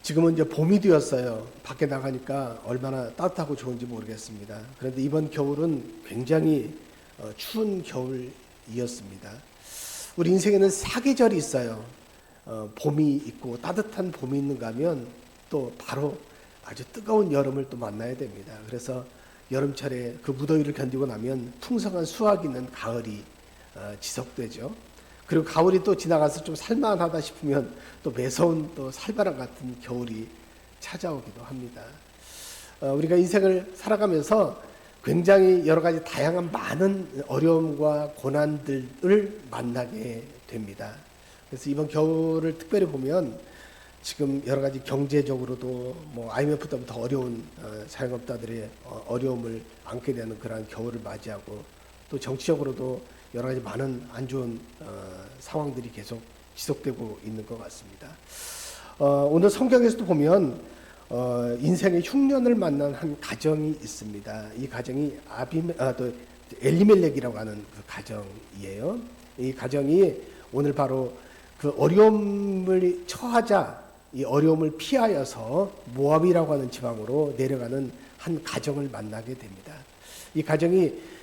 지금은 이제 봄이 되었어요. 밖에 나가니까 얼마나 따뜻하고 좋은지 모르겠습니다. 그런데 이번 겨울은 굉장히 추운 겨울이었습니다. 우리 인생에는 사계절이 있어요. 봄이 있고 따뜻한 봄이 있는가 하면 또 바로 아주 뜨거운 여름을 또 만나야 됩니다. 그래서 여름철에 그 무더위를 견디고 나면 풍성한 수확이 있는 가을이 지속되죠. 그리고 가을이 또 지나가서 좀 살만하다 싶으면 또 매서운 또 살바람 같은 겨울이 찾아오기도 합니다. 우리가 인생을 살아가면서 굉장히 여러 가지 다양한 많은 어려움과 고난들을 만나게 됩니다. 그래서 이번 겨울을 특별히 보면 지금 여러 가지 경제적으로도 뭐 IMF 때부터 어려운 자영업자들의 어려움을 안게 되는 그러한 겨울을 맞이하고 또 정치적으로도 여러 가지 많은 안 좋은 상황들이 계속 지속되고 있는 것 같습니다. 오늘 성경에서도 보면 인생의 흉년을 만난 한 가정이 있습니다. 이 가정이 또 엘리멜렉이라고 하는 그 가정이에요. 이 가정이 오늘 바로 그 어려움을 처하자 이 어려움을 피하여서 모압이라고 하는 지방으로 내려가는 한 가정을 만나게 됩니다. 이 가정이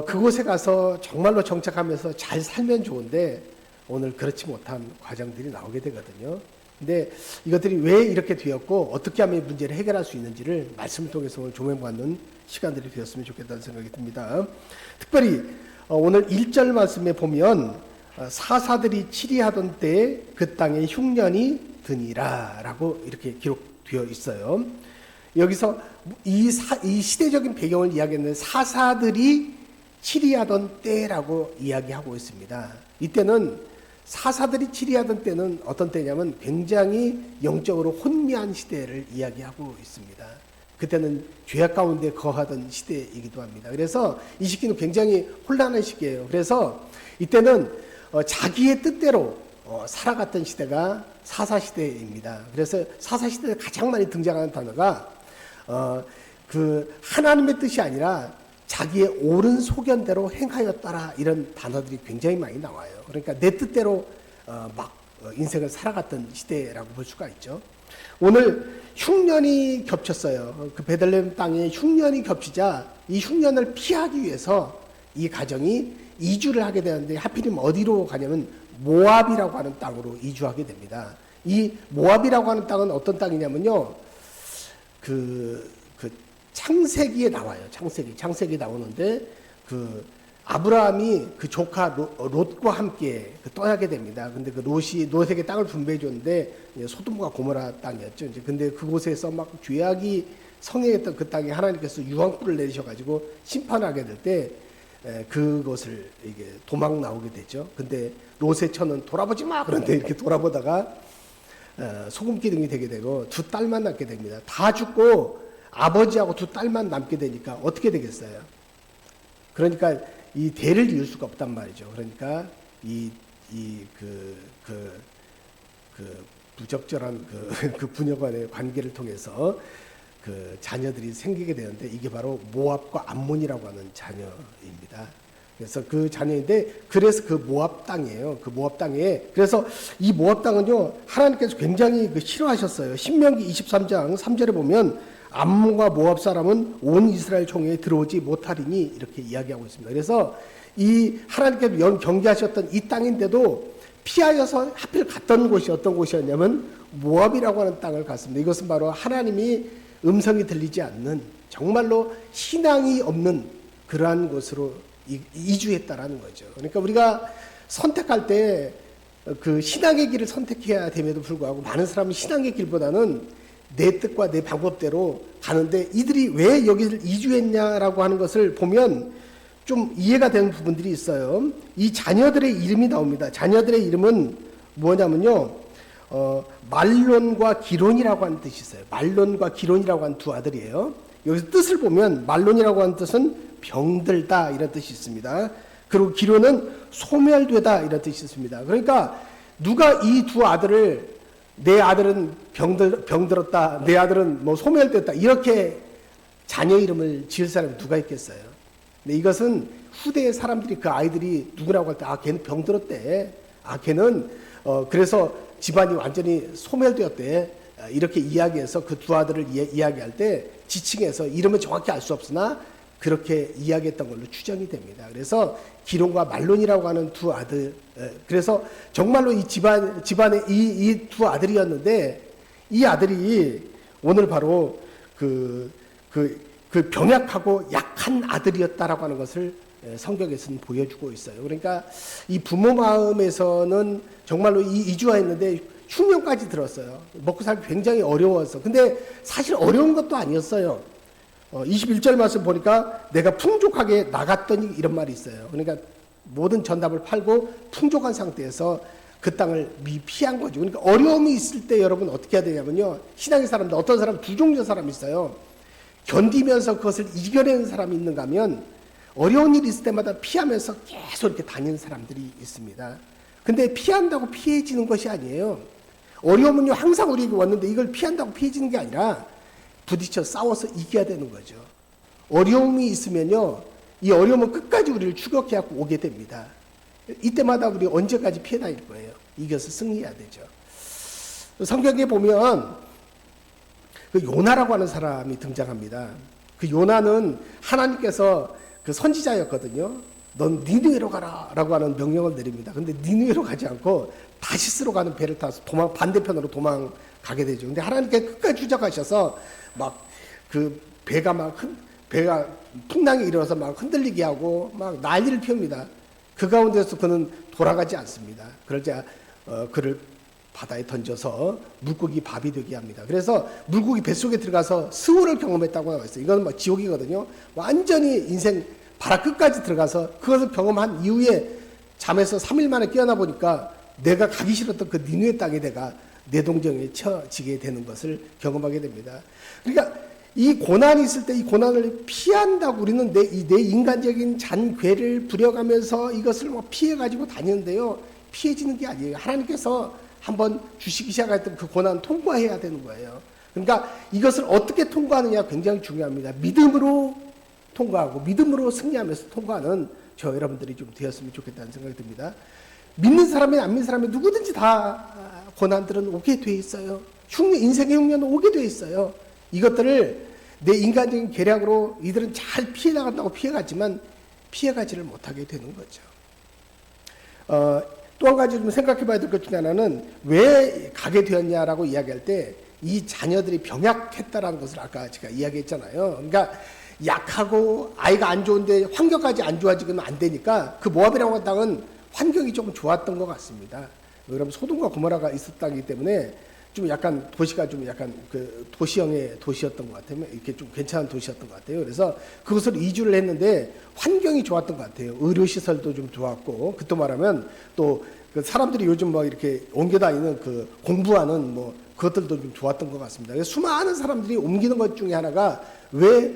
그곳에 가서 정말로 정착하면서 잘 살면 좋은데 오늘 그렇지 못한 과정들이 나오게 되거든요. 근데 이것들이 왜 이렇게 되었고 어떻게 하면 이 문제를 해결할 수 있는지를 말씀을 통해서 오늘 조명받는 시간들이 되었으면 좋겠다는 생각이 듭니다. 특별히 오늘 1절 말씀에 보면 사사들이 치리하던 때에 그 땅에 흉년이 드니라 라고 이렇게 기록되어 있어요. 여기서 이 시대적인 배경을 이야기하는 사사들이 치리하던 때라고 이야기하고 있습니다. 이때는 사사들이 치리하던 때는 어떤 때냐면 굉장히 영적으로 혼미한 시대를 이야기하고 있습니다. 그때는 죄악 가운데 거하던 시대이기도 합니다. 그래서 이 시기는 굉장히 혼란한 시기예요. 그래서 이때는 자기의 뜻대로 살아갔던 시대가 사사시대입니다. 그래서 사사시대에 가장 많이 등장하는 단어가 그 하나님의 뜻이 아니라 자기의 옳은 소견대로 행하였더라 이런 단어들이 굉장히 많이 나와요. 그러니까 내 뜻대로 막 인생을 살아갔던 시대라고 볼 수가 있죠. 오늘 흉년이 겹쳤어요. 그 베들레헴 땅에 흉년이 겹치자 이 흉년을 피하기 위해서 이 가정이 이주를 하게 되는데 하필이면 어디로 가냐면 모압이라고 하는 땅으로 이주하게 됩니다. 이 모압이라고 하는 땅은 어떤 땅이냐면요. 창세기에 나와요. 창세기 나오는데 그 아브라함이 그 조카 롯과 함께 떠나게 됩니다. 근데 그 롯에게 땅을 분배해 줬는데 소돔과 고모라 땅이었죠. 이제 근데 그곳에서 막 죄악이 성행했던 그 땅에 하나님께서 유황불을 내리셔가지고 심판하게 될 때 그것을 이게 도망 나오게 되죠. 근데 롯의 처는 돌아보지 마. 그런데 이렇게 돌아보다가 소금 기둥이 되게 되고 두 딸만 낳게 됩니다. 다 죽고 아버지하고 두 딸만 남게 되니까 어떻게 되겠어요? 그러니까 이 대를 이을 수가 없단 말이죠. 그러니까 부적절한 그 부녀 간의 관계를 통해서 그 자녀들이 생기게 되는데 이게 바로 모압과 암몬이라고 하는 자녀입니다. 그래서 그 자녀인데 그래서 그 모압 땅이에요. 그 모압 땅에 그래서 이 모압 땅은요 하나님께서 굉장히 싫어하셨어요. 신명기 23장 3절에 보면 암몬과 모압 사람은 온 이스라엘 총회에 들어오지 못하리니 이렇게 이야기하고 있습니다. 그래서 이 하나님께서 경계하셨던 이 땅인데도 피하여서 하필 갔던 곳이 어떤 곳이었냐면 모압이라고 하는 땅을 갔습니다. 이것은 바로 하나님이 음성이 들리지 않는 정말로 신앙이 없는 그러한 곳으로 이주했다라는 거죠. 그러니까 우리가 선택할 때 그 신앙의 길을 선택해야 됨에도 불구하고 많은 사람은 신앙의 길보다는 내 뜻과 내 방법대로 가는데 이들이 왜 여기를 이주했냐라고 하는 것을 보면 좀 이해가 되는 부분들이 있어요. 이 자녀들의 이름이 나옵니다. 자녀들의 이름은 뭐냐면요. 말론과 기론이라고 하는 뜻이 있어요. 말론과 기론이라고 하는 두 아들이에요. 여기서 뜻을 보면 말론이라고 하는 뜻은 병들다 이런 뜻이 있습니다. 그리고 기론은 소멸되다 이런 뜻이 있습니다. 그러니까 누가 이 두 아들을 내 아들은 병들었다, 내 아들은 뭐 소멸됐다 이렇게 자녀 이름을 지을 사람이 누가 있겠어요? 근데 이것은 후대의 사람들이 그 아이들이 누구라고 할 때 걔는 병들었대. 걔는 그래서 집안이 완전히 소멸되었대. 이렇게 이야기해서 그 두 아들을 이야기할 때 지칭해서 이름은 정확히 알 수 없으나 그렇게 이야기했던 걸로 추정이 됩니다. 그래서 기론과 말론이라고 하는 두 아들, 그래서 정말로 이 집안의 이 두 아들이었는데 이 아들이 오늘 바로 그 병약하고 약한 아들이었다라고 하는 것을 성경에서는 보여주고 있어요. 그러니까 이 부모 마음에서는 정말로 이주하였는데 흉년까지 들었어요. 먹고 살기 굉장히 어려워서. 근데 사실 어려운 것도 아니었어요. 21절 말씀 보니까 내가 풍족하게 나갔더니 이런 말이 있어요. 그러니까 모든 전답을 팔고 풍족한 상태에서 그 땅을 피한 거죠. 그러니까 어려움이 있을 때 여러분 어떻게 해야 되냐면요. 신앙의 사람들, 어떤 사람 두 종류의 사람이 있어요. 견디면서 그것을 이겨내는 사람이 있는가 하면 어려운 일이 있을 때마다 피하면서 계속 이렇게 다니는 사람들이 있습니다. 근데 피한다고 피해지는 것이 아니에요. 어려움은요, 항상 우리에게 왔는데 이걸 피한다고 피해지는 게 아니라 부딪혀 싸워서 이겨야 되는 거죠. 어려움이 있으면요, 이 어려움은 끝까지 우리를 추격해갖고 오게 됩니다. 이때마다 우리 언제까지 피해 다닐 거예요? 이겨서 승리해야 되죠. 성경에 보면 그 요나라고 하는 사람이 등장합니다. 그 요나는 하나님께서 그 선지자였거든요. 넌 니느웨로 가라라고 하는 명령을 내립니다. 근데 니느웨로 가지 않고 다시스로 가는 배를 타서 반대편으로 도망가게 되죠. 근데 하나님께 끝까지 추적하셔서 막 그 배가 풍랑이 일어나서 막 흔들리게 하고 막 난리를 피웁니다. 그 가운데서 그는 돌아가지 않습니다. 그러자 그를 바다에 던져서 물고기 밥이 되게 합니다. 그래서 물고기 뱃속에 들어가서 스우를 경험했다고 나와 있어요. 이건 막 지옥이거든요. 완전히 인생 바라 끝까지 들어가서 그것을 경험한 이후에 잠에서 3일 만에 깨어나 보니까 내가 가기 싫었던 그 니느웨 땅에 내가 내동정에 처지게 되는 것을 경험하게 됩니다. 그러니까 이 고난이 있을 때 이 고난을 피한다고 우리는 내 인간적인 잔괴를 부려가면서 이것을 피해가지고 다니는데요. 피해지는 게 아니에요. 하나님께서 한번 주시기 시작했던 그 고난 통과해야 되는 거예요. 그러니까 이것을 어떻게 통과하느냐 굉장히 중요합니다. 믿음으로 통과하고 믿음으로 승리하면서 통과하는 저 여러분들이 좀 되었으면 좋겠다는 생각이 듭니다. 믿는 사람이 안 믿는 사람이 누구든지 다 고난들은 오게 돼 있어요. 인생의 흉년은 오게 돼 있어요. 이것들을 내 인간적인 계략으로 이들은 잘 피해 나간다고 피해갔지만 피해가지를 못하게 되는 거죠. 또 한 가지 좀 생각해 봐야 될 것 중에 하나는 왜 가게 되었냐라고 이야기할 때 이 자녀들이 병약했다라는 것을 아까 제가 이야기했잖아요. 그러니까 약하고 아이가 안 좋은데 환경까지 안 좋아지면 안 되니까 그 모압이라고 하는 땅은 환경이 조금 좋았던 것 같습니다. 여러분 소돔과 고모라가 있었다기 때문에 좀 약간 도시가 좀 약간 그 도시형의 도시였던 것 같아요. 이렇게 좀 괜찮은 도시였던 것 같아요. 그래서 그것을 이주를 했는데 환경이 좋았던 것 같아요. 의료시설도 좀 좋았고, 그또 말하면 또 그 사람들이 요즘 막 이렇게 옮겨 다니는 그 공부하는 뭐 그것들도 좀 좋았던 것 같습니다. 그래서 수많은 사람들이 옮기는 것 중에 하나가 왜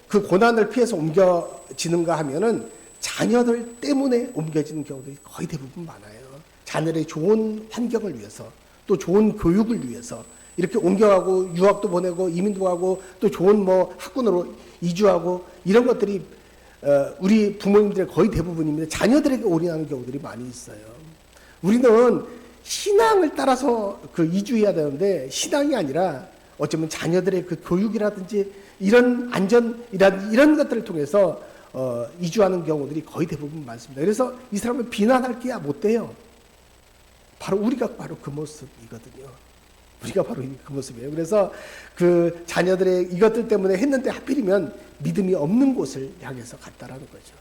그 고난을 피해서 옮겨지는가 하면은 자녀들 때문에 옮겨지는 경우들이 거의 대부분 많아요. 자녀의 좋은 환경을 위해서, 또 좋은 교육을 위해서 이렇게 옮겨가고 유학도 보내고 이민도 가고 또 좋은 뭐 학군으로 이주하고 이런 것들이 우리 부모님들의 거의 대부분입니다. 자녀들에게 올인하는 경우들이 많이 있어요. 우리는 신앙을 따라서 그 이주해야 되는데 신앙이 아니라 어쩌면 자녀들의 그 교육이라든지 이런 안전이라든지 이런 것들을 통해서 이주하는 경우들이 거의 대부분 많습니다. 그래서 이 사람을 비난할 게야 못 돼요. 바로 우리가 바로 그 모습이거든요. 우리가 바로 그 모습이에요. 그래서 그 자녀들의 이것들 때문에 했는데 하필이면 믿음이 없는 곳을 향해서 갔다라는 거죠.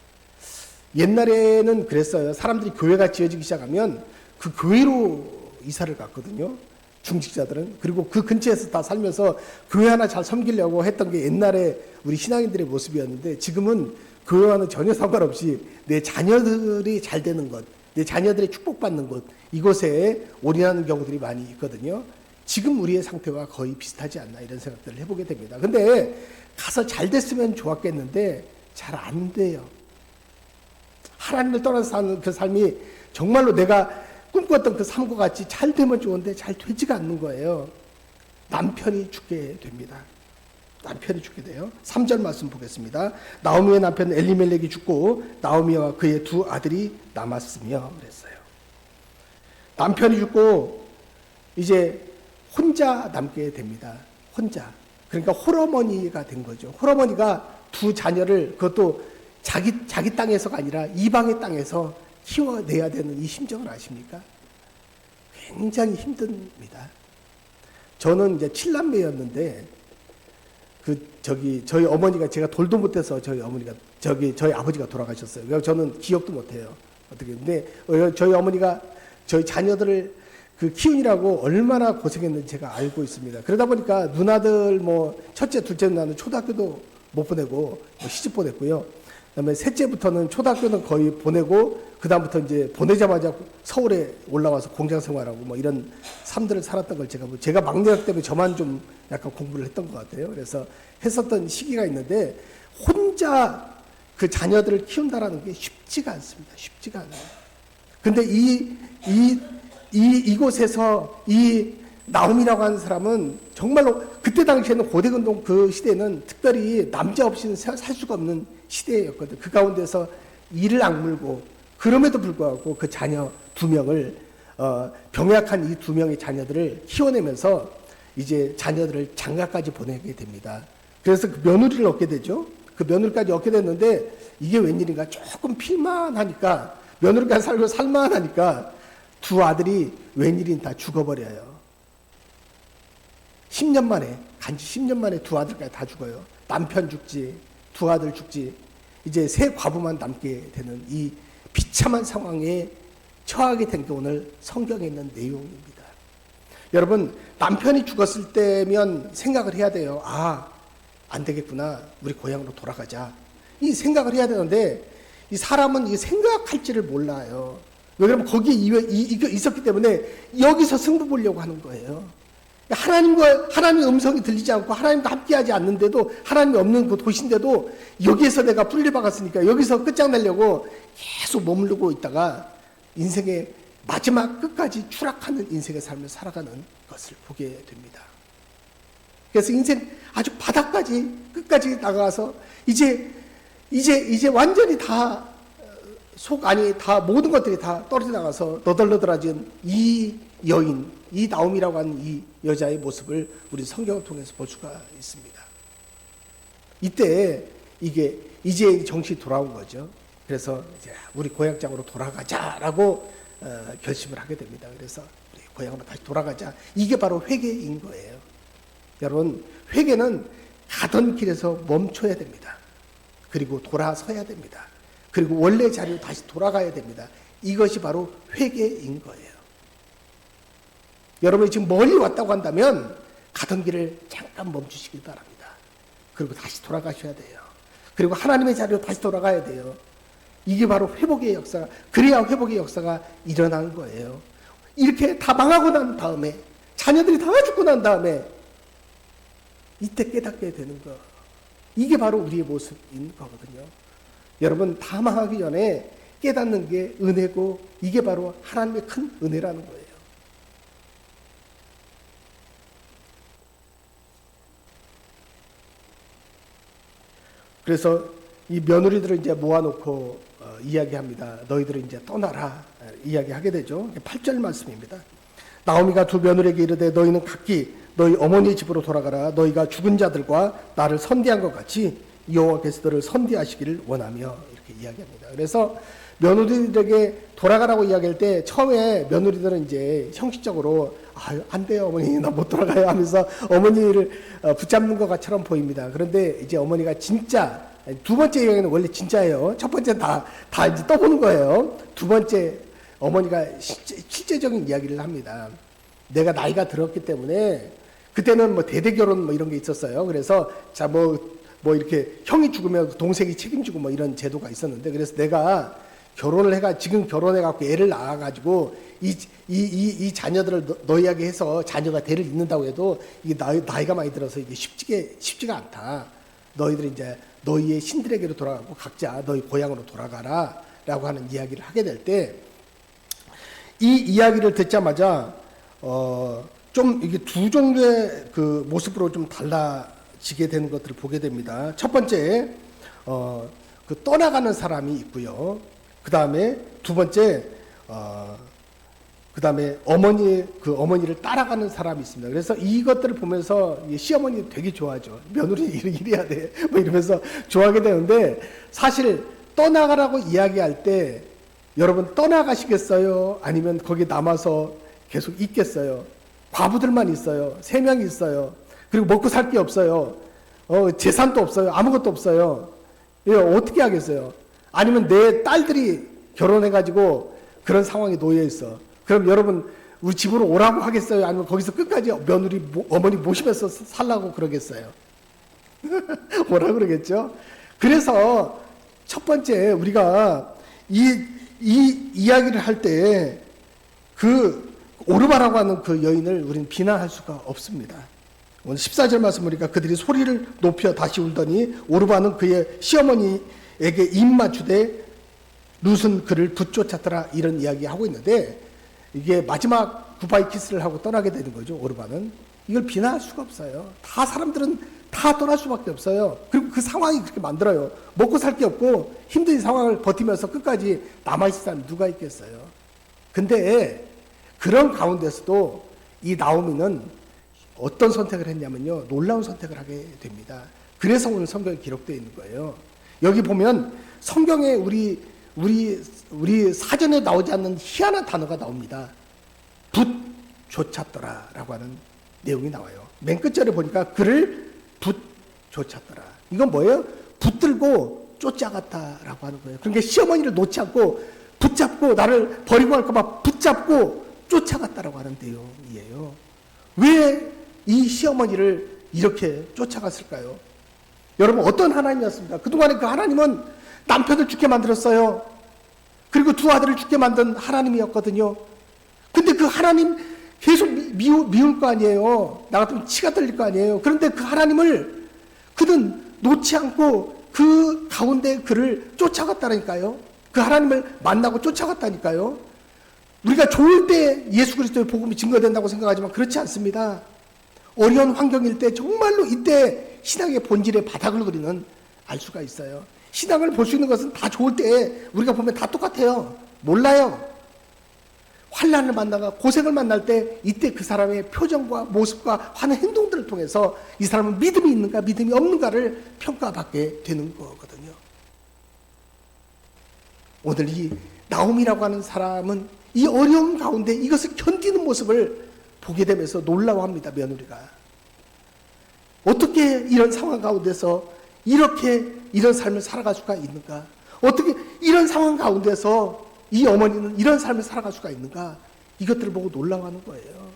옛날에는 그랬어요. 사람들이 교회가 지어지기 시작하면 그 교회로 이사를 갔거든요. 중직자들은. 그리고 그 근처에서 다 살면서 교회 하나 잘 섬기려고 했던 게 옛날에 우리 신앙인들의 모습이었는데 지금은 교회와는 전혀 상관없이 내 자녀들이 잘 되는 것, 내 자녀들이 축복받는 곳, 이곳에 올인하는 경우들이 많이 있거든요. 지금 우리의 상태와 거의 비슷하지 않나 이런 생각들을 해보게 됩니다. 근데 가서 잘 됐으면 좋았겠는데 잘 안 돼요. 하나님을 떠나서 사는 그 삶이 정말로 내가 꿈꿨던 그 삶과 같이 잘 되면 좋은데 잘 되지가 않는 거예요. 남편이 죽게 됩니다. 남편이 죽게 돼요. 3절 말씀 보겠습니다. 나오미의 남편 엘리멜렉이 죽고 나오미와 그의 두 아들이 남았으며 그랬어요. 남편이 죽고 이제 혼자 남게 됩니다. 혼자. 그러니까 홀어머니가 된 거죠. 홀어머니가 두 자녀를 그것도 자기 땅에서가 아니라 이방의 땅에서 키워내야 되는 이 심정을 아십니까? 굉장히 힘듭니다. 저는 이제 7남매였는데 저희 어머니가 제가 돌도 못해서 저희 아버지가 돌아가셨어요. 그래서 저는 기억도 못해요. 어떻게. 근데 저희 어머니가 저희 자녀들을 키우느라고 얼마나 고생했는지 제가 알고 있습니다. 그러다 보니까 누나들 첫째, 둘째 누나는 초등학교도 못 보내고 시집 보냈고요. 그다음에 셋째부터는 초등학교는 거의 보내고 그다음부터 이제 보내자마자 서울에 올라와서 공장 생활하고 이런 삶들을 살았던 걸 제가 막내였기 때문에 저만 좀 약간 공부를 했던 것 같아요. 그래서 했었던 시기가 있는데 혼자 그 자녀들을 키운다라는 게 쉽지가 않습니다. 쉽지가 않아요. 근데 이곳에서 이 나홈이라고 하는 사람은 정말로 그때 당시에는 고대근동 그 시대는 특별히 남자 없이는 살 수가 없는 시대였거든. 그 가운데서 이를 악물고 그럼에도 불구하고 그 자녀 2명을 병약한 이 2명의 자녀들을 키워내면서 이제 자녀들을 장가까지 보내게 됩니다. 그래서 그 며느리를 얻게 되죠. 그 며느리까지 얻게 됐는데 이게 웬일인가 조금 필만하니까 며느리까지 살고 살만하니까 두 아들이 웬일인 다 죽어버려요. 10년 만에 간지 10년 만에 두 아들까지 다 죽어요. 남편 죽지, 두 아들 죽지. 이제 세 과부만 남게 되는 이 비참한 상황에 처하게 된 게 오늘 성경에 있는 내용입니다. 여러분, 남편이 죽었을 때면 생각을 해야 돼요. 안 되겠구나. 우리 고향으로 돌아가자. 이 생각을 해야 되는데 이 사람은 이 생각할지를 몰라요. 왜냐하면 거기에 있었기 때문에 여기서 승부 보려고 하는 거예요. 하나님의 음성이 들리지 않고 하나님과 함께하지 않는데도 하나님이 없는 그 도시인데도 여기에서 내가 풀려박았으니까 여기서 끝장내려고 계속 머무르고 있다가 인생의 마지막 끝까지 추락하는 인생의 삶을 살아가는 것을 보게 됩니다. 그래서 인생 아주 바닥까지 끝까지 나가서 이제 완전히 다 다 모든 것들이 다 떨어져 나가서 너덜너덜해진 이 여인, 이 나옴이라고 하는 이 여자의 모습을 우리 성경을 통해서 볼 수가 있습니다. 이때 이제 정신이 돌아온 거죠. 그래서 이제 우리 고향장으로 돌아가자라고 결심을 하게 됩니다. 그래서 우리 고향으로 다시 돌아가자. 이게 바로 회개인 거예요. 여러분, 회개는 가던 길에서 멈춰야 됩니다. 그리고 돌아서야 됩니다. 그리고 원래 자리로 다시 돌아가야 됩니다. 이것이 바로 회개인 거예요. 여러분이 지금 멀리 왔다고 한다면 가던 길을 잠깐 멈추시길 바랍니다. 그리고 다시 돌아가셔야 돼요. 그리고 하나님의 자리로 다시 돌아가야 돼요. 이게 바로 회복의 역사가, 그래야 회복의 역사가 일어나는 거예요. 이렇게 다 망하고 난 다음에, 자녀들이 다 죽고 난 다음에 이때 깨닫게 되는 거. 이게 바로 우리의 모습인 거거든요. 여러분, 다 망하기 전에 깨닫는 게 은혜고 이게 바로 하나님의 큰 은혜라는 거예요. 그래서 이 며느리들을 이제 모아놓고 이야기합니다. 너희들은 이제 떠나라 이야기하게 되죠. 8절 말씀입니다. 나오미가 두 며느리에게 이르되 너희는 각기 너희 어머니의 집으로 돌아가라. 너희가 죽은 자들과 나를 선대한 것 같이 여호와께서 너를 선대하시기를 원하며 이렇게 이야기합니다. 그래서 며느리들에게 돌아가라고 이야기할 때 처음에 며느리들은 이제 형식적으로 안 돼요 어머니 나 못 돌아가요 하면서 어머니를 붙잡는 것처럼 보입니다. 그런데 이제 어머니가 진짜 두 번째 이야기는 원래 진짜예요. 첫 번째 다 이제 떠보는 거예요. 두 번째 어머니가 실제적인 이야기를 합니다. 내가 나이가 들었기 때문에 그때는 대대 결혼 이런 게 있었어요. 그래서 이렇게 형이 죽으면 동생이 책임지고 이런 제도가 있었는데 그래서 내가 지금 결혼해갖고 애를 낳아가지고 이 자녀들을 너희에게 해서 자녀가 대를 잇는다고 해도 이게 나이가 많이 들어서 이게 쉽지가 않다. 너희들이 이제 너희의 신들에게로 돌아가고 각자 너희 고향으로 돌아가라 라고 하는 이야기를 하게 될 때 이 이야기를 듣자마자 좀 이게 두 종류의 그 모습으로 좀 달라지게 되는 것들을 보게 됩니다. 첫 번째 그 떠나가는 사람이 있고요. 그 다음에 두 번째 그다음에 어머니를 따라가는 사람이 있습니다. 그래서 이것들을 보면서 시어머니 되게 좋아하죠. 며느리 이래야 돼. 뭐 이러면서 좋아하게 되는데, 사실 떠나가라고 이야기할 때 여러분 떠나가시겠어요? 아니면 거기 남아서 계속 있겠어요? 과부들만 있어요. 3명이 있어요. 그리고 먹고 살 게 없어요. 재산도 없어요. 아무것도 없어요. 어떻게 하겠어요? 아니면 내 딸들이 결혼해가지고 그런 상황에 놓여 있어. 그럼 여러분 우리 집으로 오라고 하겠어요? 아니면 거기서 끝까지 며느리 어머니 모시면서 살라고 그러겠어요? 오라 그러겠죠? 그래서 첫 번째 우리가 이 이야기를 할 때 그 오르바라고 하는 그 여인을 우리는 비난할 수가 없습니다. 오늘 14절 말씀 보니까 그들이 소리를 높여 다시 울더니 오르바는 그의 시어머니에게 입 맞추되 룻은 그를 붙쫓았더라, 이런 이야기 하고 있는데, 이게 마지막 굿바이 키스를 하고 떠나게 되는 거죠. 오르바는 이걸 비난할 수가 없어요. 사람들은 다 떠날 수밖에 없어요. 그리고 그 상황이 그렇게 만들어요. 먹고 살 게 없고 힘든 상황을 버티면서 끝까지 남아있을 사람이 누가 있겠어요. 근데 그런 가운데서도 이 나오미는 어떤 선택을 했냐면요, 놀라운 선택을 하게 됩니다. 그래서 오늘 성경에 기록되어 있는 거예요. 여기 보면 성경에 우리 사전에 나오지 않는 희한한 단어가 나옵니다. 붙쫓았더라라고 하는 내용이 나와요. 맨 끝절에 보니까 그를 붙쫓았더라. 이건 뭐예요? 붙들고 쫓아갔다라고 하는 거예요. 그러니까 시어머니를 놓지 않고 붙잡고 나를 버리고 할까봐 붙잡고 쫓아갔다라고 하는 내용이에요. 왜 이 시어머니를 이렇게 쫓아갔을까요? 여러분, 어떤 하나님이었습니까? 그동안에 그 하나님은 남편을 죽게 만들었어요. 그리고 2 아들을 죽게 만든 하나님이었거든요. 근데 그 하나님 계속 미울 거 아니에요. 나 같으면 치가 떨릴 거 아니에요. 그런데 그 하나님을 그는 놓지 않고 그 가운데 그를 쫓아갔다니까요. 그 하나님을 만나고 쫓아갔다니까요. 우리가 좋을 때 예수 그리스도의 복음이 증거된다고 생각하지만 그렇지 않습니다. 어려운 환경일 때 정말로 이때 신앙의 본질의 바닥을 우리는 알 수가 있어요. 신앙을 볼 수 있는 것은 다 좋을 때 우리가 보면 다 똑같아요. 몰라요. 환난을 만나가 고생을 만날 때 이때 그 사람의 표정과 모습과 하는 행동들을 통해서 이 사람은 믿음이 있는가 믿음이 없는가를 평가받게 되는 거거든요. 오늘 이 나오미라고 하는 사람은 이 어려움 가운데 이것을 견디는 모습을 보게 되면서 놀라워합니다. 며느리가 어떻게 이런 상황 가운데서 이런 삶을 살아갈 수가 있는가? 어떻게 이런 상황 가운데서 이 어머니는 이런 삶을 살아갈 수가 있는가? 이것들을 보고 놀라워하는 거예요.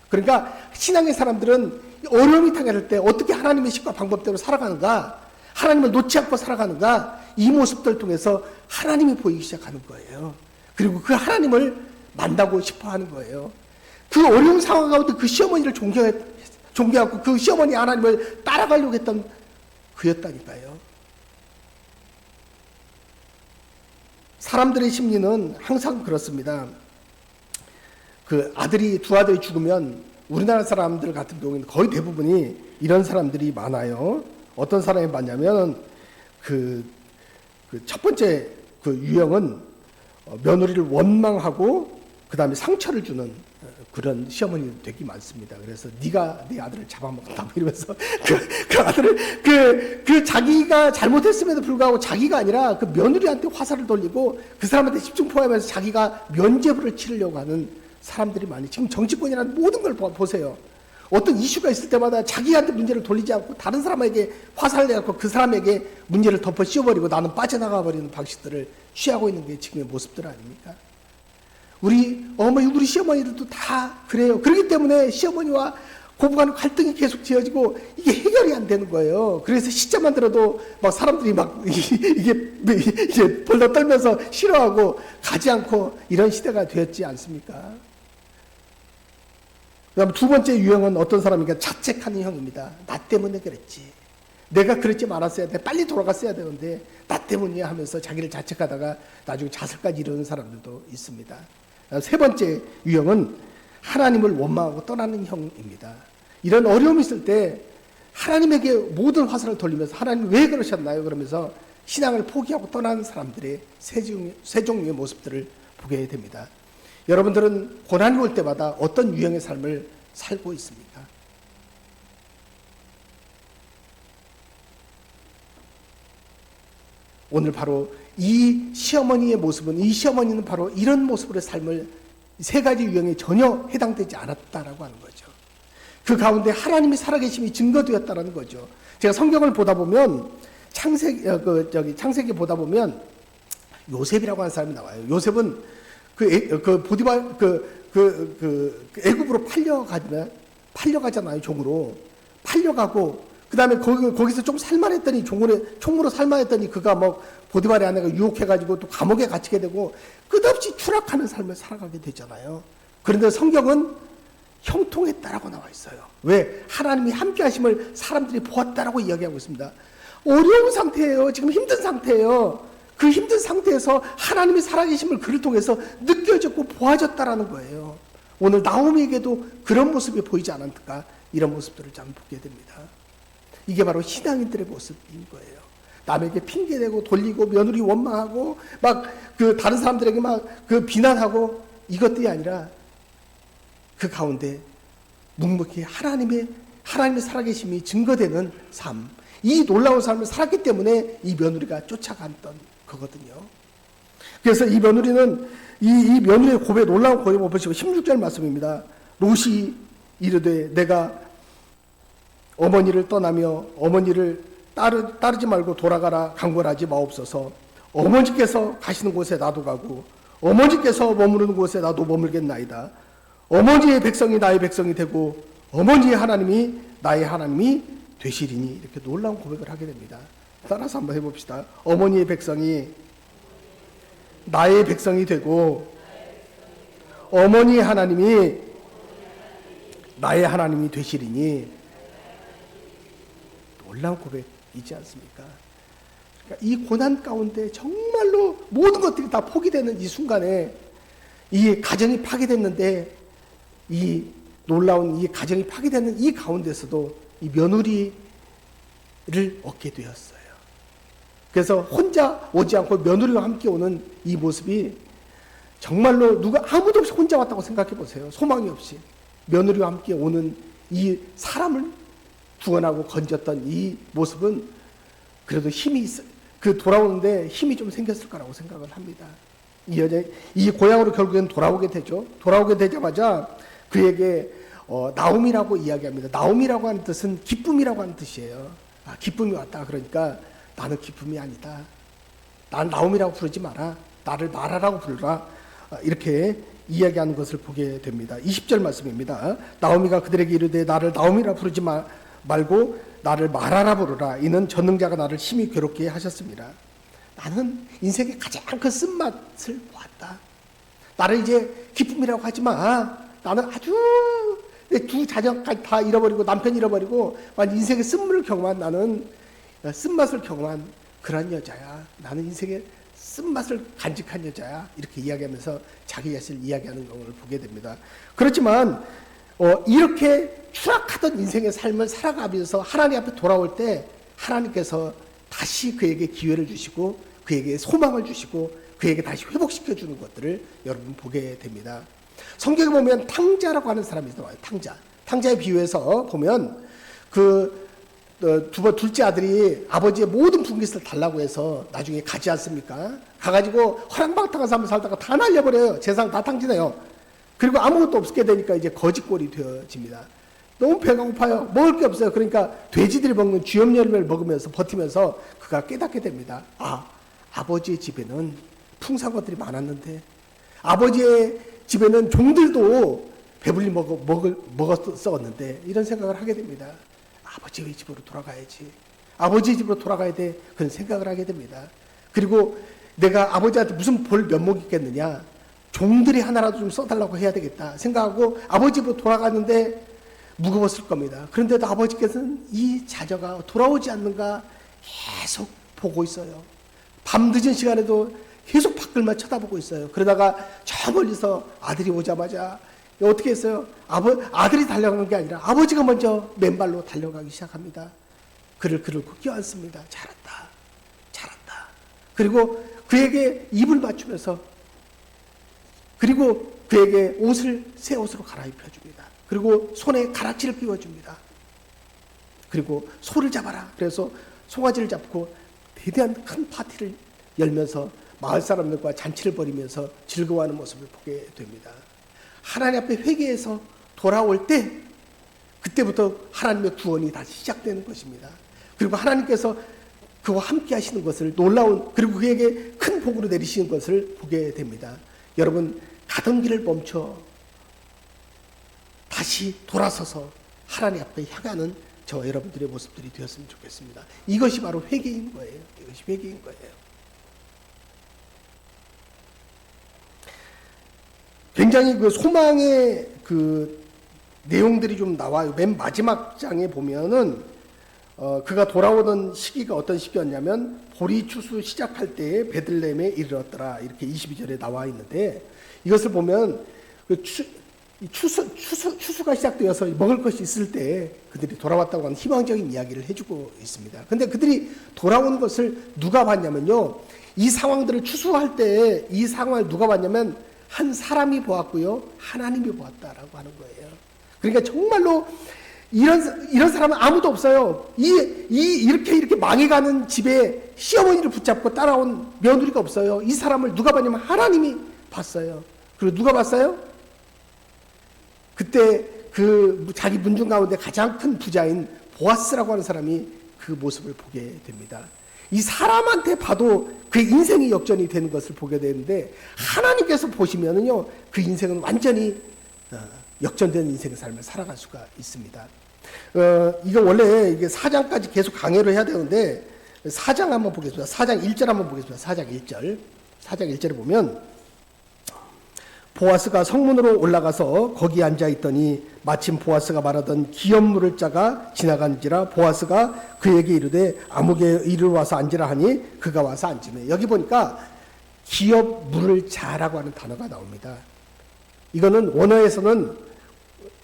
그러니까 신앙의 사람들은 어려움이 당할 때 어떻게 하나님의 식과 방법대로 살아가는가? 하나님을 놓지 않고 살아가는가? 이 모습들을 통해서 하나님이 보이기 시작하는 거예요. 그리고 그 하나님을 만나고 싶어 하는 거예요. 그 어려운 상황 가운데 그 시어머니를 존경하고 그 시어머니 하나님을 따라가려고 했던 그였다니까요. 사람들의 심리는 항상 그렇습니다. 그 2 아들이 죽으면 우리나라 사람들 같은 경우에는 거의 대부분이 이런 사람들이 많아요. 어떤 사람이 많냐면 그 첫 번째 그 유형은 며느리를 원망하고 그 다음에 상처를 주는 그런 시어머니도 되게 많습니다. 그래서 네가 네 아들을 잡아먹었다 이러면서 그 아들을 자기가 잘못했음에도 불구하고 자기가 아니라 그 며느리한테 화살을 돌리고 그 사람한테 집중 포함해서 자기가 면죄부를 치르려고 하는 사람들이 많이, 지금 정치권이라는 모든 걸 보세요. 어떤 이슈가 있을 때마다 자기한테 문제를 돌리지 않고 다른 사람에게 화살을 내갖고 그 사람에게 문제를 덮어 씌워버리고 나는 빠져나가 버리는 방식들을 취하고 있는 게 지금의 모습들 아닙니까? 우리 시어머니들도 다 그래요. 그렇기 때문에 시어머니와 고부간의 갈등이 계속 지어지고 이게 해결이 안 되는 거예요. 그래서 시자만 들어도 막 사람들이 막 이게 벌떡 떨면서 싫어하고 가지 않고 이런 시대가 되었지 않습니까? 그다음 2번째 유형은 어떤 사람이니까 자책하는 형입니다. 나 때문에 그랬지. 내가 그랬지 말았어야 돼. 빨리 돌아갔어야 되는데 나 때문이야 하면서 자기를 자책하다가 나중에 자살까지 이루는 사람들도 있습니다. 3번째 유형은 하나님을 원망하고 떠나는 형입니다. 이런 어려움이 있을 때 하나님에게 모든 화살을 돌리면서 하나님 왜 그러셨나요? 그러면서 신앙을 포기하고 떠나는 사람들의 세 종류의 모습들을 보게 됩니다. 여러분들은 고난이 올 때마다 어떤 유형의 삶을 살고 있습니까? 오늘 바로 이 시어머니의 모습은, 이 시어머니는 바로 이런 모습으로 삶을 세 가지 유형에 전혀 해당되지 않았다라고 하는 거죠. 그 가운데 하나님이 살아계심이 증거되었다라는 거죠. 제가 성경을 보다 보면 창세기 보다 보면 요셉이라고 하는 사람이 나와요. 요셉은 보디발 애굽으로 팔려가잖아요. 종으로 팔려가고 그 다음에 거기서 좀 살만했더니 총무로 살만했더니 그가 뭐 보디발의 아내가 유혹해가지고 또 감옥에 갇히게 되고 끝없이 추락하는 삶을 살아가게 되잖아요. 그런데 성경은 형통했다라고 나와 있어요. 왜? 하나님이 함께 하심을 사람들이 보았다라고 이야기하고 있습니다. 어려운 상태예요. 지금 힘든 상태예요. 그 힘든 상태에서 하나님이 살아계심을 그를 통해서 느껴졌고 보아졌다라는 거예요. 오늘 나오미에게도 그런 모습이 보이지 않았을까? 이런 모습들을 참 보게 됩니다. 이게 바로 신앙인들의 모습인 거예요. 남에게 핑계대고 돌리고 며느리 원망하고 막 다른 사람들에게 막 비난하고 이것들이 아니라 그 가운데 묵묵히 하나님의 살아계심이 증거되는 삶, 이 놀라운 삶을 살았기 때문에 이 며느리가 쫓아갔던 거거든요. 그래서 이 며느리는 이 며느리의 고백, 놀라운 고백을 보시고 16절 말씀입니다. 롯이 이르되 내가 어머니를 떠나며 어머니를 따르지 말고 돌아가라 강권하지 마옵소서. 어머니께서 가시는 곳에 나도 가고 어머니께서 머무르는 곳에 나도 머물겠나이다. 어머니의 백성이 나의 백성이 되고 어머니의 하나님이 나의 하나님이 되시리니. 이렇게 놀라운 고백을 하게 됩니다. 따라서 한번 해봅시다. 어머니의 백성이 나의 백성이 되고 어머니의 하나님이 나의 하나님이 되시리니. 놀라운 고백이지 않습니까? 그러니까 이 고난 가운데 정말로 모든 것들이 다 포기되는 이 순간에 이 가정이 파괴됐는데, 이 놀라운 이 가정이 파괴되는 이 가운데서도 이 며느리를 얻게 되었어요. 그래서 혼자 오지 않고 며느리와 함께 오는 이 모습이 정말로 누가 아무도 없이 혼자 왔다고 생각해 보세요. 소망이 없이 며느리와 함께 오는 이 사람을 구원하고 건졌던 이 모습은 그래도 돌아오는데 힘이 좀 생겼을 거라고 생각을 합니다. 이 고향으로 결국엔 돌아오게 되죠. 돌아오게 되자마자 그에게 나옴이라고 이야기합니다. 나옴이라고 하는 뜻은 기쁨이라고 하는 뜻이에요. 기쁨이 왔다. 그러니까 나는 기쁨이 아니다. 난 나옴이라고 부르지 마라. 나를 마라라고 부르라. 이렇게 이야기하는 것을 보게 됩니다. 20절 말씀입니다. 나오미가 그들에게 이르되 나를 나오미라 부르지 말고 나를 마라라 부르라. 이는 전능자가 나를 심히 괴롭게 하셨습니다. 나는 인생의 가장 큰 쓴맛을 보았다. 나를 이제 기쁨이라고 하지 마. 나는 아주 내 두 자녀까지 다 잃어버리고 남편 잃어버리고 인생의 쓴맛을 경험한 그런 여자야. 나는 인생의 쓴맛을 간직한 여자야. 이렇게 이야기하면서 자기 자신을 이야기하는 경우를 보게 됩니다. 그렇지만 이렇게 추락하던 인생의 삶을 살아가면서 하나님 앞에 돌아올 때 하나님께서 다시 그에게 기회를 주시고 그에게 소망을 주시고 그에게 다시 회복시켜주는 것들을 여러분 보게 됩니다. 성경에 보면 탕자라고 하는 사람이 나와요. 탕자에 비유해서 보면 둘째 아들이 아버지의 모든 분깃을 달라고 해서 나중에 가지 않습니까? 가가지고 허랑방탕한 삶을 살다가 다 날려버려요. 재산 다 탕진해요. 그리고 아무것도 없게 되니까 이제 거지꼴이 되어집니다. 너무 배가 고파요. 먹을 게 없어요. 그러니까 돼지들이 먹는 쥐염 열매를 먹으면서 버티면서 그가 깨닫게 됩니다. 아버지의 집에는 풍상것들이 많았는데 아버지의 집에는 종들도 배불리 먹었었는데 이런 생각을 하게 됩니다. 아버지의 집으로 돌아가야지. 아버지의 집으로 돌아가야 돼. 그런 생각을 하게 됩니다. 그리고 내가 아버지한테 무슨 볼 면목이 있겠느냐. 종들이 하나라도 좀 써달라고 해야 되겠다 생각하고 아버지 집으로 돌아갔는데 무거웠을 겁니다. 그런데도 아버지께서는 이 자녀가 돌아오지 않는가 계속 보고 있어요. 밤늦은 시간에도 계속 밖을만 쳐다보고 있어요. 그러다가 저 멀리서 아들이 오자마자 어떻게 했어요? 아들이 달려가는 게 아니라 아버지가 먼저 맨발로 달려가기 시작합니다. 그를 껴안습니다. 잘했다. 그리고 그에게 입을 맞추면서 그리고 그에게 옷을 새 옷으로 갈아입혀 줍니다. 그리고 손에 가락지를 끼워줍니다. 그리고 소를 잡아라. 그래서 송아지를 잡고 대대한 큰 파티를 열면서 마을 사람들과 잔치를 벌이면서 즐거워하는 모습을 보게 됩니다. 하나님 앞에 회개해서 돌아올 때 그때부터 하나님의 구원이 다시 시작되는 것입니다. 그리고 하나님께서 그와 함께 하시는 것을 놀라운, 그리고 그에게 큰 복으로 내리시는 것을 보게 됩니다. 여러분, 가던 길을 멈춰 다시 돌아서서 하나님 앞에 향하는 저와 여러분들의 모습들이 되었으면 좋겠습니다. 이것이 바로 회개인 거예요. 이것이 회개인 거예요. 굉장히 그 소망의 그 내용들이 좀 나와요. 맨 마지막 장에 보면은 그가 돌아오던 시기가 어떤 시기였냐면 보리 추수 시작할 때에 베들레헴에 이르렀더라, 이렇게 22절에 나와 있는데, 이것을 보면 그 추수가 시작되어서 먹을 것이 있을 때 그들이 돌아왔다고 하는 희망적인 이야기를 해주고 있습니다. 근데 그들이 돌아온 것을 누가 봤냐면요, 이 상황들을 추수할 때 이 상황을 누가 봤냐면 한 사람이 보았고요, 하나님이 보았다라고 하는 거예요. 그러니까 정말로 이런 사람은 아무도 없어요. 이렇게 망해가는 집에 시어머니를 붙잡고 따라온 며느리가 없어요. 이 사람을 누가 봤냐면 하나님이 봤어요. 그리고 누가 봤어요? 그때 그 자기 문중 가운데 가장 큰 부자인 보아스라고 하는 사람이 그 모습을 보게 됩니다. 이 사람한테 봐도 그 인생이 역전이 되는 것을 보게 되는데, 하나님께서 보시면은요, 그 인생은 완전히 역전된 인생의 삶을 살아갈 수가 있습니다. 이거 원래 이게 4장까지 계속 강해를 해야 되는데 4장 한번 보겠습니다. 4장 1절 한번 보겠습니다. 4장 1절. 4장 1절에 보면 보아스가 성문으로 올라가서 거기 앉아 있더니 마침 보아스가 말하던 기업 물을 자가 지나간지라 보아스가 그에게 이르되 아무개 이리 와서 앉으라 하니 그가 와서 앉으매. 여기 보니까 기업 물을 자라고 하는 단어가 나옵니다. 이거는 원어에서는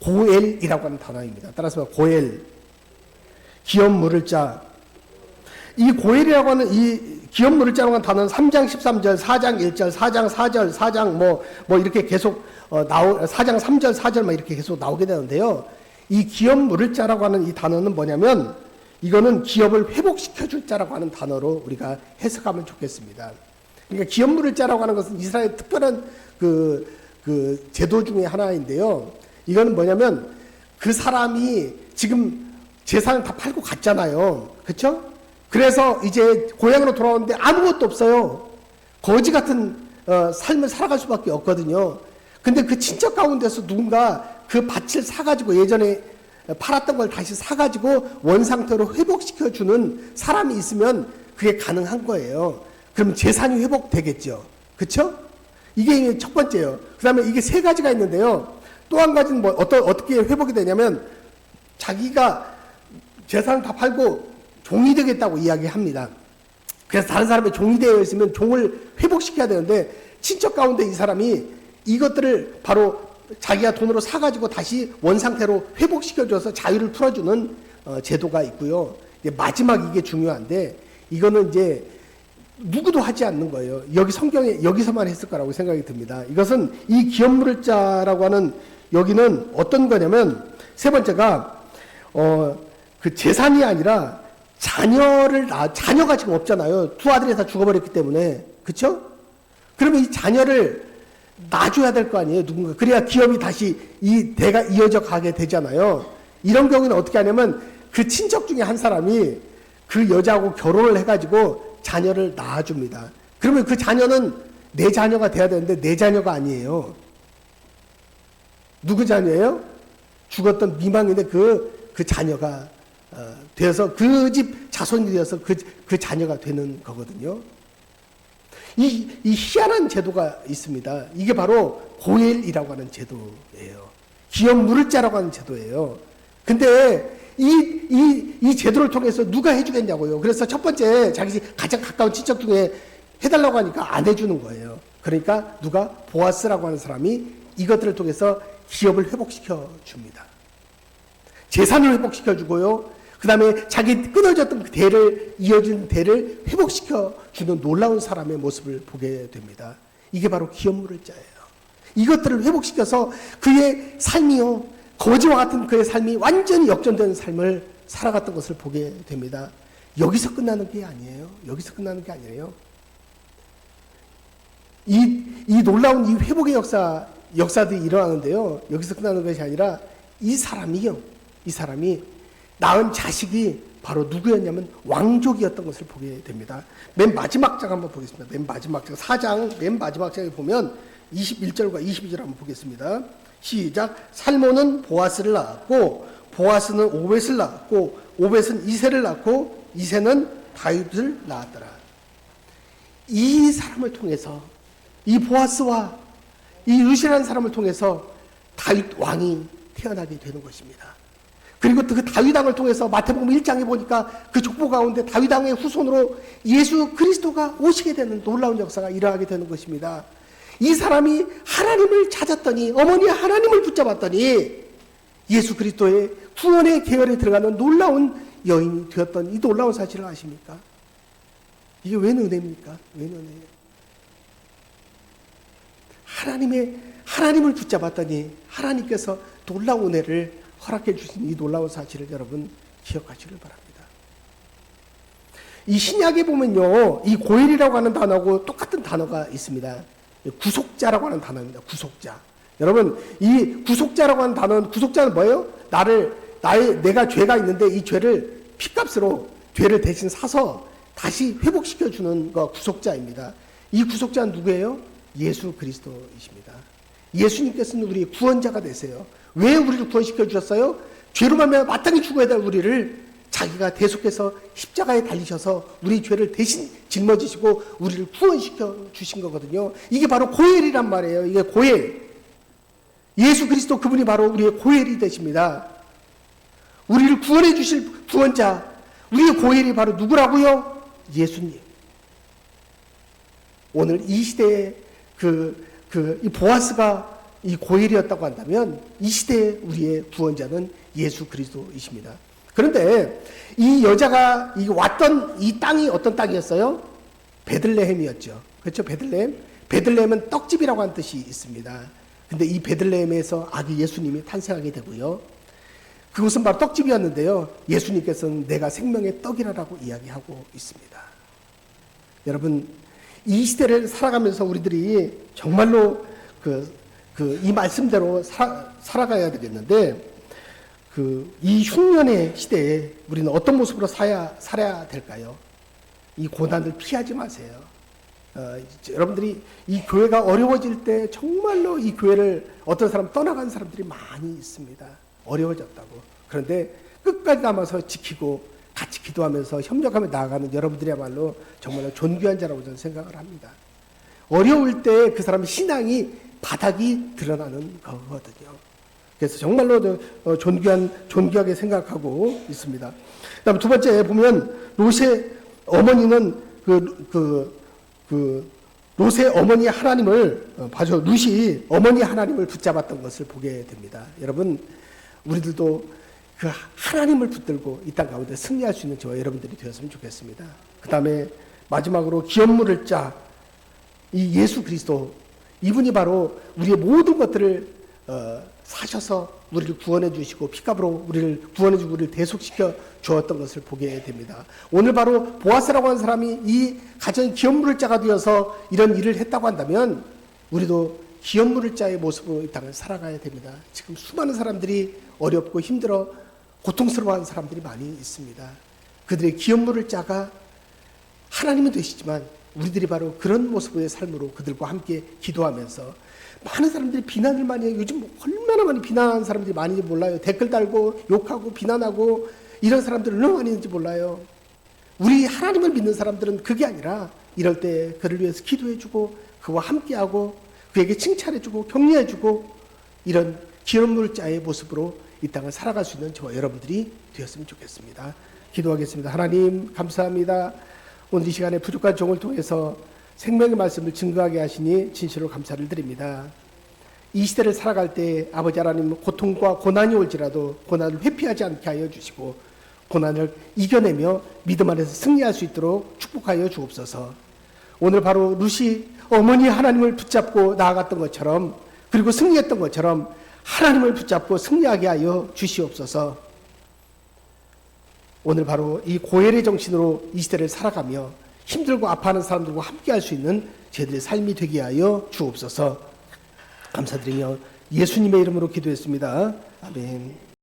고엘이라고 하는 단어입니다. 따라서 고엘, 기업 물을 자. 이 고엘이라고 하는 이 기업 물을 자라고 하는 단어는 3장 13절, 4장 1절, 4장 4절, 4장 뭐 이렇게 계속 4장 3절, 4절 막 이렇게 계속 나오게 되는데요. 이 기업 물을 자라고 하는 이 단어는 뭐냐면, 이거는 기업을 회복시켜 줄 자라고 하는 단어로 우리가 해석하면 좋겠습니다. 그러니까 기업 물을 자라고 하는 것은 이스라엘의 특별한 그 제도 중에 하나인데요. 이거는 뭐냐면 그 사람이 지금 재산을 다 팔고 갔잖아요. 그렇죠? 그래서 이제 고향으로 돌아오는데 아무것도 없어요. 거지 같은 삶을 살아갈 수밖에 없거든요. 근데 그 친척 가운데서 누군가 그 밭을 사가지고 예전에 팔았던 걸 다시 사가지고 원상태로 회복시켜주는 사람이 있으면 그게 가능한 거예요. 그럼 재산이 회복되겠죠. 그렇죠? 이게 첫 번째예요. 그 다음에 이게 세 가지가 있는데요. 또 한 가지는 어떻게 회복이 되냐면, 자기가 재산을 다 팔고 종이 되겠다고 이야기합니다. 그래서 다른 사람의 종이 되어 있으면 종을 회복시켜야 되는데, 친척 가운데 이 사람이 이것들을 바로 자기가 돈으로 사가지고 다시 원상태로 회복시켜줘서 자유를 풀어주는 제도가 있고요. 마지막 이게 중요한데, 이거는 이제 누구도 하지 않는 거예요. 여기 성경에 여기서만 했을 거라고 생각이 듭니다. 이것은 이 기업 물을 자라고 하는, 여기는 어떤 거냐면, 세 번째가 그 재산이 아니라 자녀가 지금 없잖아요. 두 아들이 다 죽어버렸기 때문에. 그렇죠? 그러면 이 자녀를 놔줘야 될 거 아니에요, 누군가. 그래야 기업이 다시 이 대가 이어져 가게 되잖아요. 이런 경우는 어떻게 하냐면, 그 친척 중에 한 사람이 그 여자하고 결혼을 해가지고 자녀를 낳아줍니다. 그러면 그 자녀는 내 자녀가 돼야 되는데 내 자녀가 아니에요. 누구 자녀예요? 죽었던 미망인데 그 자녀가 되어서 그 집 자손이 되어서 그 자녀가 되는 거거든요. 이 희한한 제도가 있습니다. 이게 바로 고엘이라고 하는 제도예요. 기업 물을 자라고 하는 제도예요. 근데 이 제도를 통해서 누가 해주겠냐고요. 그래서 첫 번째, 자기 가장 가까운 친척 중에 해달라고 하니까 안 해주는 거예요. 그러니까 누가? 보아스라고 하는 사람이 이것들을 통해서 기업을 회복시켜 줍니다. 재산을 회복시켜 주고요. 그 다음에 자기 끊어졌던 그 대를, 이어진 대를 회복시켜 주는 놀라운 사람의 모습을 보게 됩니다. 이게 바로 기업 물을 자예요. 이것들을 회복시켜서 그의 삶이요, 거지와 같은 그의 삶이 완전히 역전되는 삶을 살아갔던 것을 보게 됩니다. 여기서 끝나는 게 아니에요. 여기서 끝나는 게 아니에요. 이 놀라운 이 회복의 역사들이 일어나는데요. 여기서 끝나는 것이 아니라 이 사람이 낳은 자식이 바로 누구였냐면 왕족이었던 것을 보게 됩니다. 맨 마지막 장 한번 보겠습니다. 맨 마지막 장, 4장 맨 마지막 장에 보면 21절과 22절 한번 보겠습니다. 시작. 살몬은 보아스를 낳았고 보아스는 오벳을 낳았고 오벳은 이새를 낳고 이새는 다윗을 낳았더라. 이 사람을 통해서, 이 보아스와 이 루시라는 사람을 통해서 다윗 왕이 태어나게 되는 것입니다. 그리고 그 다윗 왕을 통해서 마태복음 1장에 보니까 그 족보 가운데 다윗 왕의 후손으로 예수 그리스도가 오시게 되는 놀라운 역사가 일어나게 되는 것입니다. 이 사람이 하나님을 찾았더니, 어머니 하나님을 붙잡았더니 예수 그리스도의 구원의 계열에 들어가는 놀라운 여인이 되었던 이 놀라운 사실을 아십니까? 이게 웬 은혜입니까? 웬 은혜예요? 하나님을 붙잡았더니 하나님께서 놀라운 은혜를 허락해 주신 이 놀라운 사실을 여러분 기억하시길 바랍니다. 이 신약에 보면요, 이 고엘이라고 하는 단어하고 똑같은 단어가 있습니다. 구속자라고 하는 단어입니다. 구속자. 여러분, 이 구속자라고 하는 단어는, 구속자는 뭐예요? 내가 죄가 있는데 이 죄를 피값으로 죄를 대신 사서 다시 회복시켜 주는 거 구속자입니다. 이 구속자는 누구예요? 예수 그리스도이십니다. 예수님께서는 우리의 구원자가 되세요. 왜 우리를 구원시켜 주셨어요? 죄로 말미암아 마땅히 죽어야 될 우리를 자기가 대속해서 십자가에 달리셔서 우리 죄를 대신 짊어지시고 우리를 구원시켜 주신 거거든요. 이게 바로 고엘이란 말이에요. 이게 고엘. 예수 그리스도 그분이 바로 우리의 고엘이 되십니다. 우리를 구원해 주실 구원자, 우리의 고엘이 바로 누구라고요? 예수님. 오늘 이 시대에 이 보아스가 이 고엘이었다고 한다면 이 시대에 우리의 구원자는 예수 그리스도이십니다. 그런데 이 여자가 왔던 이 땅이 어떤 땅이었어요? 베들레헴이었죠. 그렇죠? 베들레헴은 떡집이라고 하는 뜻이 있습니다. 근데 이 베들레헴에서 아기 예수님이 탄생하게 되고요. 그곳은 바로 떡집이었는데요. 예수님께서는 내가 생명의 떡이라고 이야기하고 있습니다. 여러분, 이 시대를 살아가면서 우리들이 정말로 이 말씀대로 살아가야 되겠는데, 이 흉년의 시대에 우리는 어떤 모습으로 살아야 될까요? 이 고난을 피하지 마세요. 여러분들이 이 교회가 어려워질 때 정말로 이 교회를 어떤 사람 떠나간 사람들이 많이 있습니다. 어려워졌다고. 그런데 끝까지 남아서 지키고 같이 기도하면서 협력하며 나아가는 여러분들이야말로 정말로 존귀한 자라고 저는 생각을 합니다. 어려울 때 그 사람의 신앙이 바닥이 드러나는 거거든요. 그래서 정말로 존귀하게 생각하고 있습니다. 그다음 두 번째 보면 롯의 어머니는 롯의 어머니 하나님을 롯이 어머니 하나님을 붙잡았던 것을 보게 됩니다. 여러분, 우리들도 그 하나님을 붙들고 이 땅 가운데 승리할 수 있는 저와 여러분들이 되었으면 좋겠습니다. 그 다음에 마지막으로 기업물을 이 예수 그리스도, 이분이 바로 우리의 모든 것들을 사셔서 우리를 구원해 주시고 피값으로 우리를 구원해 주고 우리를 대속시켜 주었던 것을 보게 됩니다. 오늘 바로 보아스라고 하는 사람이 이 가정의 기업물을 자가 되어서 이런 일을 했다고 한다면 우리도 기업물을 자의 모습으로 이 땅을 살아가야 됩니다. 지금 수많은 사람들이 어렵고 힘들어 고통스러워하는 사람들이 많이 있습니다. 그들의 기업물을 자가 하나님은 되시지만 우리들이 바로 그런 모습의 삶으로 그들과 함께 기도하면서, 많은 사람들이 비난을 많이 해요. 요즘 얼마나 많이 비난하는 사람들이 많은지 몰라요. 댓글 달고 욕하고 비난하고 이런 사람들 얼마나 많이 있는지 몰라요. 우리 하나님을 믿는 사람들은 그게 아니라 이럴 때 그를 위해서 기도해주고 그와 함께하고 그에게 칭찬해주고 격려해주고 이런 기업물자의 모습으로 이 땅을 살아갈 수 있는 저와 여러분들이 되었으면 좋겠습니다. 기도하겠습니다. 하나님 감사합니다. 오늘 이 시간에 부족한 종을 통해서 생명의 말씀을 증거하게 하시니 진실로 감사를 드립니다. 이 시대를 살아갈 때 아버지 하나님, 고통과 고난이 올지라도 고난을 회피하지 않게 하여 주시고 고난을 이겨내며 믿음 안에서 승리할 수 있도록 축복하여 주옵소서. 오늘 바로 룻이 어머니 하나님을 붙잡고 나아갔던 것처럼 그리고 승리했던 것처럼 하나님을 붙잡고 승리하게 하여 주시옵소서. 오늘 바로 이 고혈의 정신으로 이 시대를 살아가며 힘들고 아파하는 사람들과 함께 할 수 있는 저희들의 삶이 되게 하여 주옵소서. 감사드리며 예수님의 이름으로 기도했습니다. 아멘.